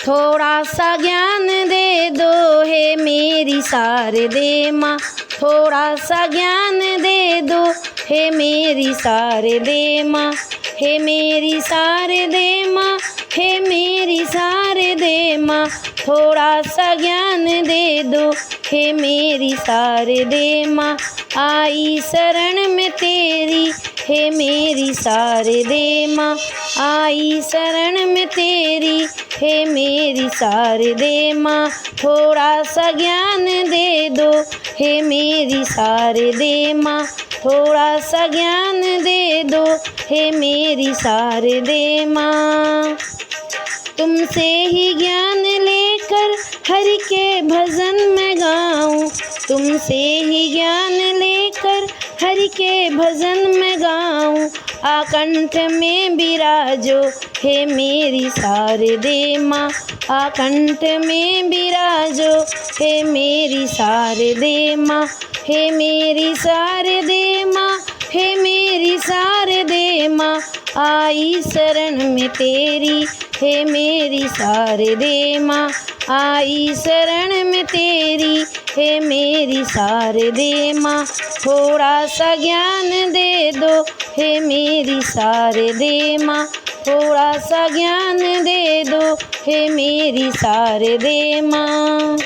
थोड़ा सा ज्ञान दे दो हे मेरी शारदे माँ, थोड़ा सा ज्ञान दे दो हे मेरी शारदे माँ, हे मेरी शारदे माँ, हे मेरी शारदे माँ, थोड़ा सा ज्ञान दे दो हे मेरी शारदे माँ। आई शरण में तेरी हे मेरी शारदे माँ, आई शरण में तेरी हे मेरी शारदे माँ, थोड़ा सा ज्ञान दे दो हे मेरी शारदे माँ, थोड़ा सा ज्ञान दे दो हे मेरी शारदे माँ। तुमसे ही ज्ञान लेकर हरि के भजन में गाऊं, तुमसे ही ज्ञान लेकर हरि के भजन में गाऊं, आकंठ में विराजो हे मेरी शारदे माँ, आकंठ में विराजो हे मेरी शारदे माँ, हे मेरी शारदे माँ, हे मेरी शारदे माँ, आई शरण में तेरी हे मेरी शारदे माँ, आई शरण में तेरी हे मेरी शारदे माँ, थोड़ा सा ज्ञान दे दो हे मेरी शारदे माँ, थोड़ा सा ज्ञान दे दो हे मेरी शारदे माँ।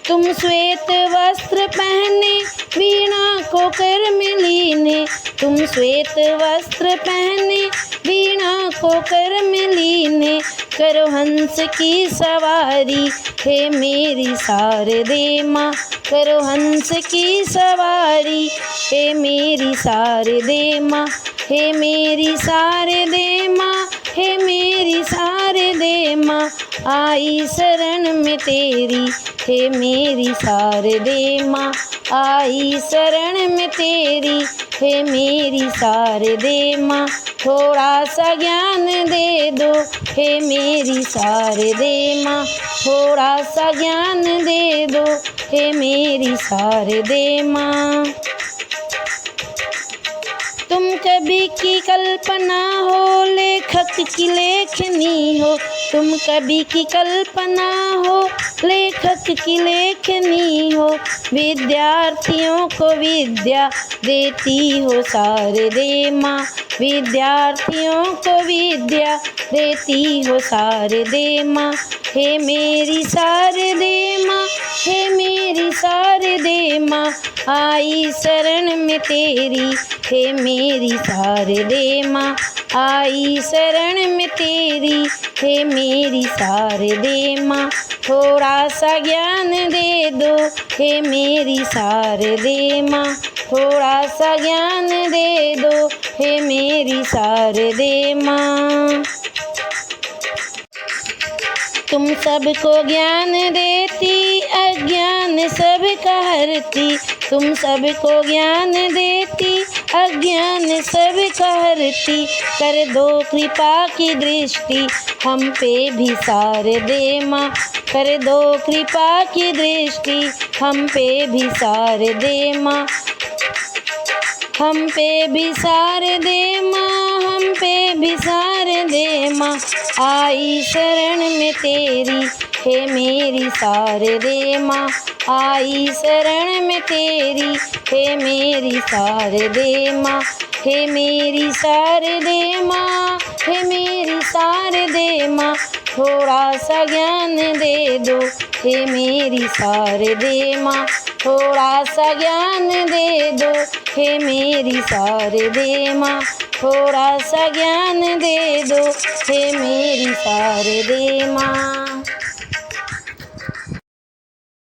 तुम श्वेत वस्त्र पहने वीणा को कर में लीने, तुम श्वेत वस्त्र पहने वीणा को कर में लीने, करो हंस की सवारी हे मेरी शारदे माँ, करो हंस की सवारी हे मेरी शारदे माँ, हे मेरी शारदे माँ, हे मेरी शारदे माँ, आई शरण में तेरी हे मेरी शारदे माँ, आई शरण में तेरी हे मेरी शारदे माँ, थोड़ा सा ज्ञान दे दो हे मेरी शारदे माँ, थोड़ा सा ज्ञान दे दो हे मेरी शारदे माँ। तुम कवि की कल्पना हो, लेखक की लेखनी हो, तुम कवि की कल्पना हो, लेखक की लेखनी हो, विद्यार्थियों को विद्या देती हो शारदे माँ, विद्यार्थियों को विद्या देती हो शारदे माँ, हे मेरी शारदे माँ, हे मेरी शारदे माँ, आई शरण में तेरी हे मेरी शारदे माँ, आई शरण में तेरी हे मेरी शारदे माँ, थोड़ा सा ज्ञान दे दो हे मेरी शारदे माँ, थोड़ा सा ज्ञान दे दो हे मेरी शारदे माँ। तुम सबको ज्ञान देती अज्ञान सबका हरती, तुम सबको ज्ञान देती अज्ञान सबका हरती, कर दो कृपा की दृष्टि हम पे भी शारदे माँ, कर दो कृपा की दृष्टि हम पे भी शारदे माँ, हम पे भी शारदे माँ, हम पे भी शारदे माँ, आई शरण में तेरी हे मेरी शारदे माँ, आई शरण में तेरी हे मेरी शारदे माँ, हे मेरी शारदे माँ, हे मेरी शारदे माँ, थोड़ा सा ज्ञान दे दो हे मेरी शारदे माँ, थोड़ा सा ज्ञान दे दो हे मेरी शारदे माँ, थोड़ा सा ज्ञान दे दो हे मेरी शारदे माँ।